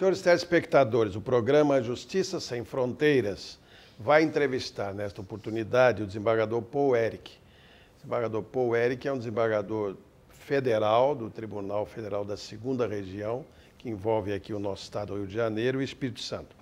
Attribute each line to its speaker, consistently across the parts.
Speaker 1: Senhores telespectadores, o programa Justiça Sem Fronteiras vai entrevistar, nesta oportunidade, o desembargador Paul Ehrlich. O desembargador Paul Ehrlich é um desembargador federal do Tribunal Federal da 2ª Região, que envolve aqui o nosso estado do Rio de Janeiro e o Espírito Santo.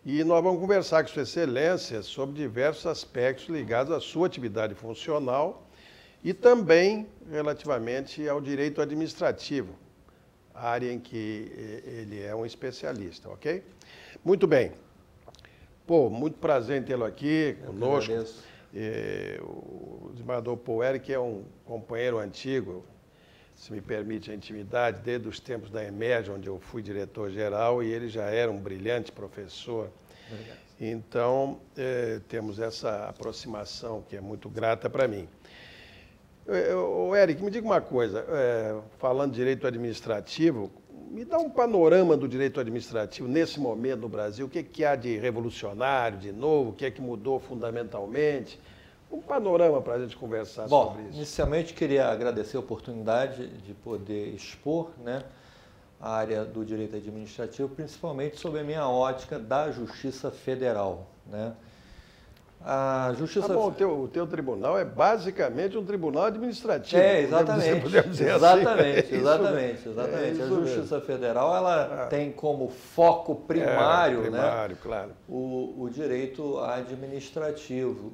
Speaker 1: E nós vamos conversar com Sua Excelência sobre diversos aspectos ligados à sua atividade funcional e também relativamente ao direito administrativo, área em que ele é um especialista, ok? Muito bem. Pô, muito prazer em tê-lo aqui conosco. O desembargador Paul Ehrlich é um companheiro antigo, se me permite a intimidade, desde os tempos da EMERJ, onde eu fui diretor-geral, e ele já era um brilhante professor.
Speaker 2: Obrigado.
Speaker 1: Então, temos essa aproximação que é muito grata para mim. Ehrlich, me diga uma coisa, falando de direito administrativo, me dá um panorama do direito administrativo nesse momento no Brasil, o que há de revolucionário, de novo, o que é que mudou fundamentalmente? Um panorama para a gente conversar sobre isso.
Speaker 2: Inicialmente queria agradecer a oportunidade de poder expor, né, a área do direito administrativo, principalmente sob a minha ótica da Justiça Federal, né? A Justiça...
Speaker 1: bom, o teu tribunal é basicamente um tribunal administrativo.
Speaker 2: Exatamente.
Speaker 1: Podemos dizer
Speaker 2: exatamente,
Speaker 1: assim.
Speaker 2: exatamente. A Justiça Federal, ela tem como foco primário, né,
Speaker 1: claro,
Speaker 2: o direito administrativo.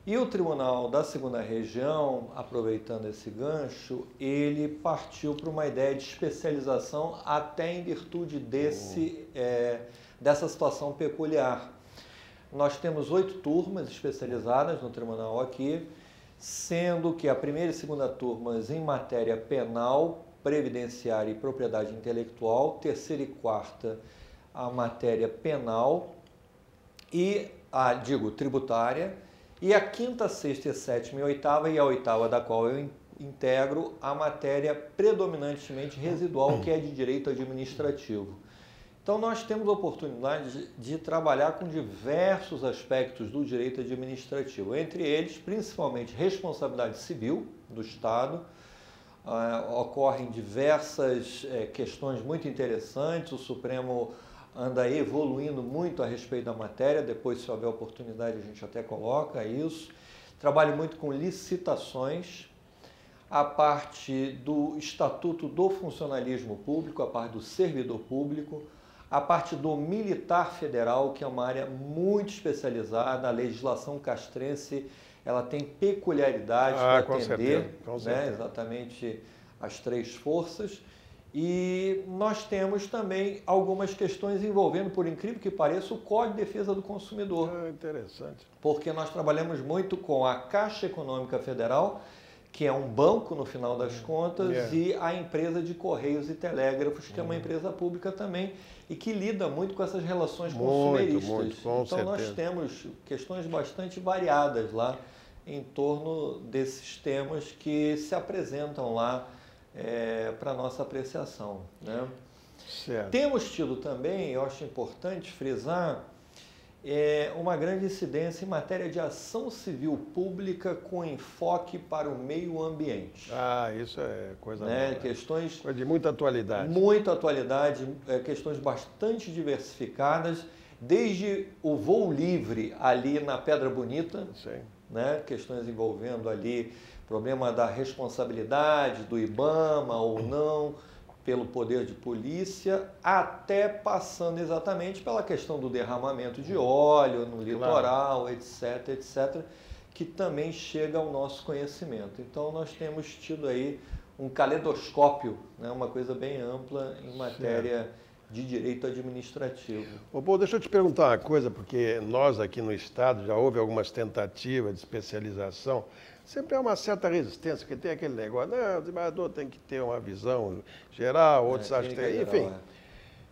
Speaker 2: E o Tribunal da 2ª Região, aproveitando esse gancho, ele partiu para uma ideia de especialização até em virtude dessa situação peculiar. Nós temos 8 turmas especializadas no tribunal aqui, sendo que a 1ª e 2ª turmas em matéria penal, previdenciária e propriedade intelectual, 3ª e 4ª a matéria penal e, tributária, e a 5ª, 6ª, 7ª e 8ª, e a 8ª da qual eu integro, a matéria predominantemente residual, que é de direito administrativo. Então, nós temos a oportunidade de trabalhar com diversos aspectos do direito administrativo, entre eles, principalmente, responsabilidade civil do Estado. Ocorrem diversas questões muito interessantes, o Supremo anda evoluindo muito a respeito da matéria, depois, se houver oportunidade, a gente até coloca isso. Trabalho muito com licitações, a parte do Estatuto do Funcionalismo Público, a parte do servidor público, a parte do militar federal, que é uma área muito especializada. A legislação castrense, ela tem peculiaridades para atender, né, exatamente as 3 forças. E nós temos também algumas questões envolvendo, por incrível que pareça, o Código de Defesa do Consumidor.
Speaker 1: Interessante.
Speaker 2: Porque nós trabalhamos muito com a Caixa Econômica Federal, que é um banco no final das contas, e a empresa de Correios e Telégrafos, que é uma empresa pública também, e que lida muito com essas relações consumeristas. Então nós temos questões bastante variadas lá em torno desses temas que se apresentam lá para a nossa apreciação, né?
Speaker 1: Certo.
Speaker 2: Temos tido também, eu acho importante frisar, uma grande incidência em matéria de ação civil pública com enfoque para o meio ambiente.
Speaker 1: Isso é coisa
Speaker 2: boa. Questões
Speaker 1: de muita atualidade.
Speaker 2: Muita atualidade, questões bastante diversificadas, desde o voo livre ali na Pedra Bonita, né? Questões envolvendo ali problema da responsabilidade do IBAMA ou não, pelo poder de polícia, até passando exatamente pela questão do derramamento de óleo no litoral, etc., etc., que também chega ao nosso conhecimento. Então, nós temos tido aí um caleidoscópio, né, uma coisa bem ampla em matéria de direito administrativo.
Speaker 1: Paul, deixa eu te perguntar uma coisa, porque nós aqui no Estado já houve algumas tentativas de especialização. Sempre há uma certa resistência, porque tem aquele negócio, o desembargador tem que ter uma visão geral, outros acham que tem,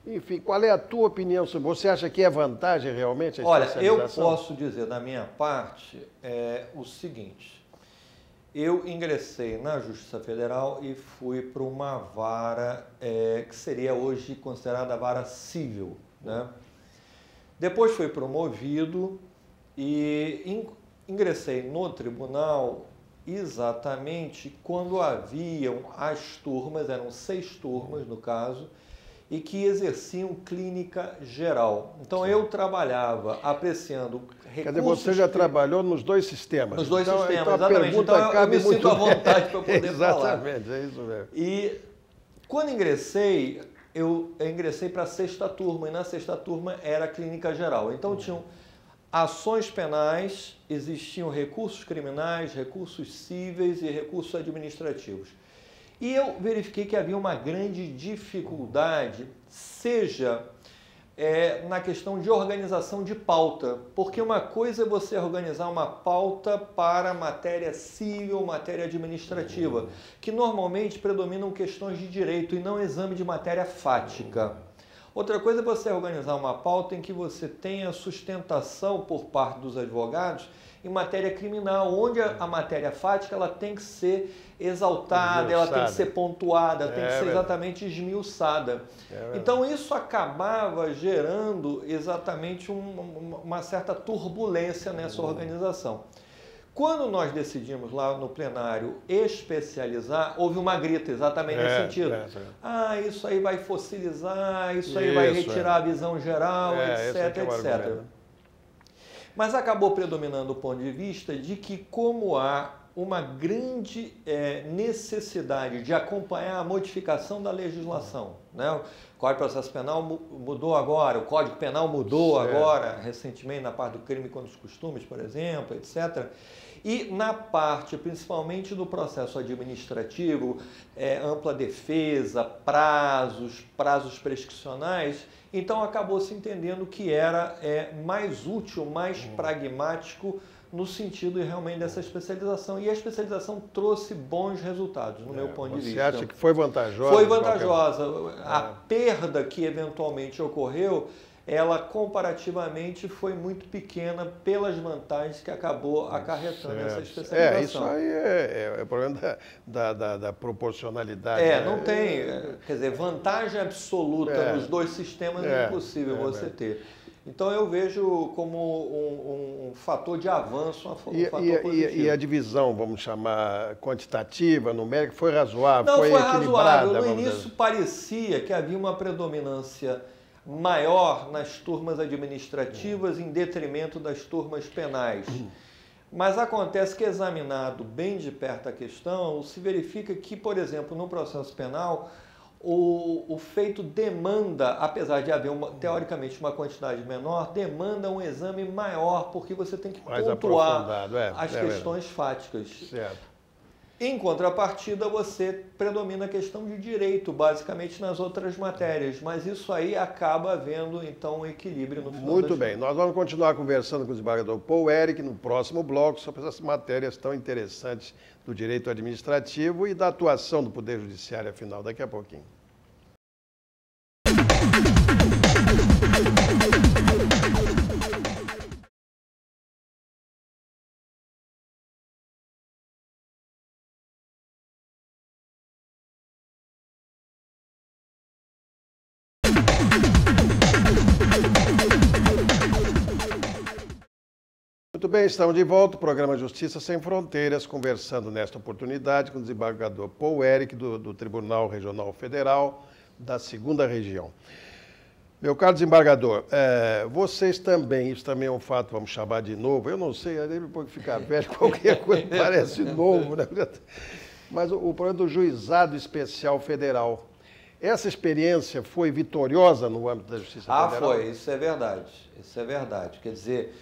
Speaker 1: enfim, qual é a tua opinião sobre isso? Você acha que é vantagem realmente a especialização?
Speaker 2: Eu posso dizer da minha parte o seguinte, eu ingressei na Justiça Federal e fui para uma vara que seria hoje considerada a vara civil, né? Depois fui promovido e ingressei no tribunal exatamente quando haviam as turmas, eram 6 turmas no caso, e que exerciam clínica geral. Então eu trabalhava apreciando recursos...
Speaker 1: Quer dizer, você já trabalhou nos dois sistemas.
Speaker 2: Nos dois sistemas,
Speaker 1: então
Speaker 2: exatamente. Então eu me sinto à vontade para poder falar.
Speaker 1: Exatamente, é isso mesmo.
Speaker 2: E quando ingressei, eu ingressei para a 6ª turma, e na 6ª turma era a clínica geral. Então tinham ações penais, existiam recursos criminais, recursos cíveis e recursos administrativos. E eu verifiquei que havia uma grande dificuldade, seja na questão de organização de pauta, porque uma coisa é você organizar uma pauta para matéria civil, matéria administrativa, que normalmente predominam questões de direito e não exame de matéria fática. Outra coisa é você organizar uma pauta em que você tenha sustentação por parte dos advogados em matéria criminal, onde a matéria fática ela tem que ser exaltada, ela tem que ser pontuada, tem que ser exatamente esmiuçada. Então isso acabava gerando exatamente uma certa turbulência nessa organização. Quando nós decidimos lá no plenário especializar, houve uma grita exatamente nesse sentido. Ah, isso aí vai fossilizar, isso aí vai retirar a visão geral, etc, etc. Mas acabou predominando o ponto de vista de que, como há uma grande necessidade de acompanhar a modificação da legislação, né? O Código de Processo Penal mudou agora, o Código Penal mudou agora, recentemente, na parte do crime contra os costumes, por exemplo, etc. E na parte, principalmente do processo administrativo, ampla defesa, prazos prescricionais, então acabou se entendendo que era mais útil, mais pragmático no sentido realmente dessa especialização. E a especialização trouxe bons resultados, no meu ponto de vista.
Speaker 1: Você acha que foi vantajosa?
Speaker 2: Foi vantajosa. A perda que eventualmente ocorreu, ela comparativamente foi muito pequena pelas vantagens que acabou acarretando essa especialização.
Speaker 1: Isso aí é o problema da proporcionalidade.
Speaker 2: Não tem, quer dizer, vantagem absoluta nos dois sistemas é impossível você ter. Então eu vejo como um fator de avanço, um fator positivo.
Speaker 1: E a divisão, vamos chamar, quantitativa, numérica, foi razoável?
Speaker 2: Não, foi
Speaker 1: equilibrada?
Speaker 2: Razoável. No início parecia que havia uma predominância maior nas turmas administrativas em detrimento das turmas penais. Mas acontece que, examinado bem de perto a questão, se verifica que, por exemplo, no processo penal, o feito demanda, apesar de haver teoricamente uma quantidade menor, demanda um exame maior, porque você tem que pontuar as questões fáticas.
Speaker 1: Certo.
Speaker 2: Em contrapartida, você predomina a questão de direito, basicamente nas outras matérias, mas isso aí acaba havendo, então, um equilíbrio no final.
Speaker 1: Muito bem, nós vamos continuar conversando com o desembargador Paul Eric no próximo bloco sobre essas matérias tão interessantes do direito administrativo e da atuação do Poder Judiciário, afinal, daqui a pouquinho. Muito bem, estamos de volta, o programa Justiça Sem Fronteiras, conversando nesta oportunidade com o desembargador Paul Eric, do Tribunal Regional Federal da 2ª Região. Meu caro desembargador, vocês também, isso também é um fato, vamos chamar de novo, eu não sei, depois que ficar velho, qualquer coisa parece novo, né? Mas o problema do Juizado Especial Federal, essa experiência foi vitoriosa no âmbito da Justiça Federal?
Speaker 2: Foi, isso é verdade, quer dizer...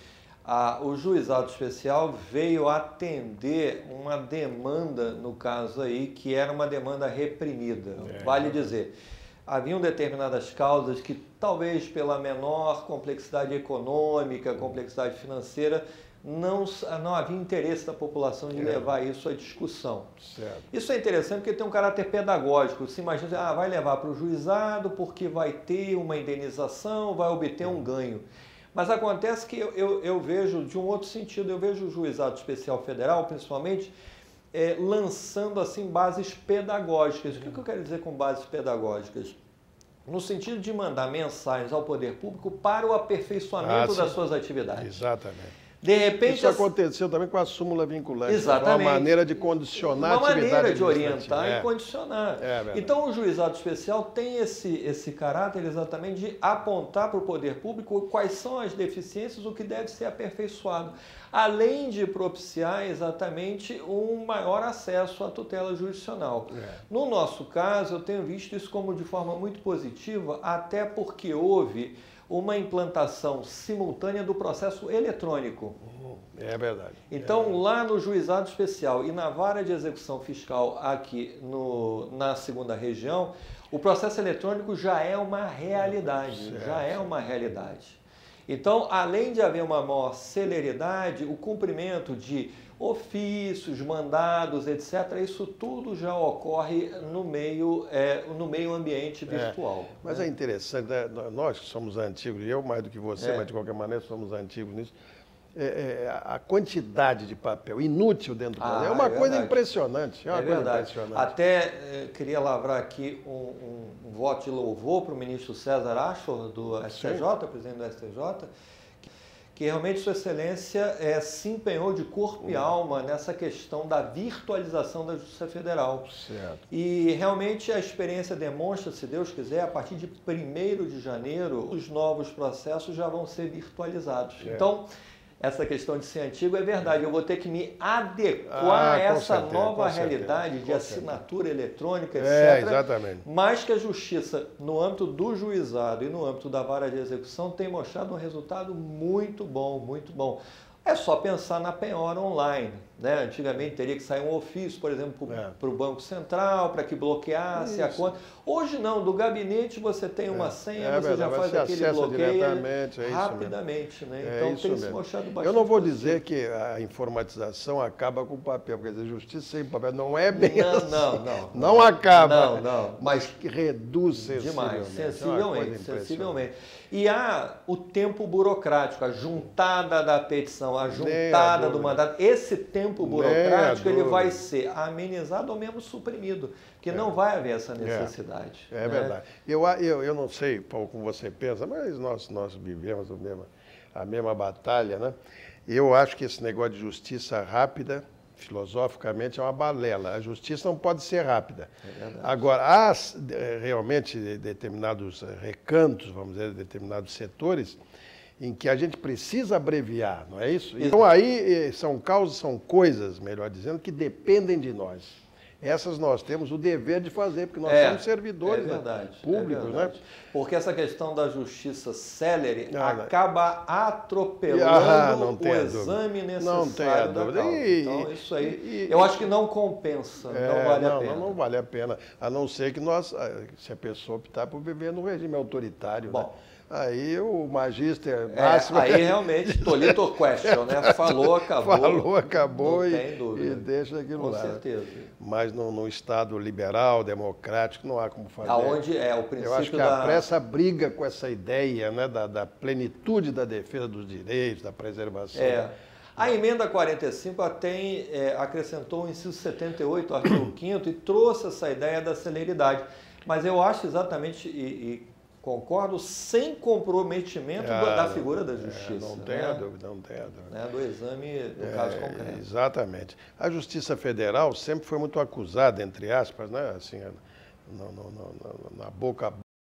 Speaker 2: o Juizado Especial veio atender uma demanda, no caso aí, que era uma demanda reprimida. Vale dizer, haviam determinadas causas que, talvez pela menor complexidade econômica, complexidade financeira, não havia interesse da população de levar isso à discussão.
Speaker 1: Certo.
Speaker 2: Isso é interessante porque tem um caráter pedagógico. Se imagina, vai levar para o juizado porque vai ter uma indenização, vai obter um ganho. Mas acontece que eu vejo, de um outro sentido, eu vejo o Juizado Especial Federal, principalmente, lançando assim bases pedagógicas. O que eu quero dizer com bases pedagógicas? No sentido de mandar mensagens ao poder público para o aperfeiçoamento das suas atividades.
Speaker 1: Exatamente.
Speaker 2: De repente,
Speaker 1: isso aconteceu também com a súmula vinculante.
Speaker 2: exatamente.
Speaker 1: Uma maneira de condicionar
Speaker 2: uma
Speaker 1: a atividade
Speaker 2: maneira de orientar
Speaker 1: administrativa.
Speaker 2: e condicionar.
Speaker 1: Verdade.
Speaker 2: Então, o juizado especial tem esse caráter exatamente de apontar para o poder público quais são as deficiências, o que deve ser aperfeiçoado, além de propiciar exatamente um maior acesso à tutela jurisdicional. No nosso caso, eu tenho visto isso como de forma muito positiva, até porque houve uma implantação simultânea do processo eletrônico.
Speaker 1: É verdade.
Speaker 2: Então, lá no juizado especial e na vara de execução fiscal aqui na segunda região, o processo eletrônico já é uma realidade, Então, além de haver uma maior celeridade, o cumprimento de ofícios, mandados, etc., isso tudo já ocorre no meio ambiente virtual.
Speaker 1: Mas é interessante, né? Nós que somos antigos, eu mais do que você, mas de qualquer maneira somos antigos nisso, a quantidade de papel inútil dentro do Brasil é uma coisa impressionante. É verdade.
Speaker 2: Até queria lavrar aqui um voto de louvor para o ministro César Ashford, do STJ, presidente do STJ, que realmente Sua Excelência se empenhou de corpo e alma nessa questão da virtualização da Justiça Federal.
Speaker 1: Certo.
Speaker 2: E realmente a experiência demonstra, se Deus quiser, a partir de 1º de janeiro, os novos processos já vão ser virtualizados. Então, essa questão de ser antigo é verdade. Eu vou ter que me adequar a essa nova realidade de assinatura eletrônica, etc.
Speaker 1: Exatamente.
Speaker 2: Mas que a Justiça, no âmbito do juizado e no âmbito da vara de execução, tem mostrado um resultado muito bom, muito bom. É só pensar na penhora online, né? Antigamente teria que sair um ofício, por exemplo, para o Banco Central, para que bloqueasse a conta. Hoje não, do gabinete você tem uma senha, você já faz aquele bloqueio rapidamente, né? Então tem se mostrado bastante.
Speaker 1: Eu não vou dizer que a informatização acaba com o papel, porque a justiça sem papel não é bem assim. Não acaba. Mas reduz sensivelmente.
Speaker 2: Sensivelmente. E há o tempo burocrático, a juntada da petição, a juntada do mandato. Esse tempo burocrático ele vai ser amenizado ou mesmo suprimido, porque não vai haver essa necessidade.
Speaker 1: É verdade. Eu não sei como você pensa, mas nós vivemos a mesma batalha, né? Eu acho que esse negócio de justiça rápida, filosoficamente, é uma balela. A justiça não pode ser rápida. Agora, há realmente determinados recantos, vamos dizer, determinados setores, em que a gente precisa abreviar, não é isso? Então aí são coisas, melhor dizendo, que dependem de nós. Essas nós temos o dever de fazer, porque nós somos servidores públicos, né?
Speaker 2: Porque essa questão da justiça célere acaba atropelando o exame necessário da causa. Então, isso aí, eu acho que não compensa, não vale a pena.
Speaker 1: Não vale a pena, a não ser que se a pessoa optar por viver no regime autoritário, né? Aí o magíster máximo...
Speaker 2: Aí realmente, tolito question, né? Falou, acabou.
Speaker 1: Falou, acabou
Speaker 2: e
Speaker 1: deixa aquilo lá.
Speaker 2: Com certeza.
Speaker 1: Mas no Estado liberal, democrático, não há como fazer.
Speaker 2: Aonde o princípio
Speaker 1: Eu acho que a pressa briga com essa ideia, né, da plenitude da defesa dos direitos, da preservação.
Speaker 2: A emenda 45 acrescentou o inciso 78, artigo 5º, e trouxe essa ideia da celeridade. Mas eu acho exatamente... Concordo, sem comprometimento da figura da justiça.
Speaker 1: Não tenha dúvida.
Speaker 2: Do exame do caso concreto.
Speaker 1: Exatamente. A Justiça Federal sempre foi muito acusada, entre aspas, né, assim, na boca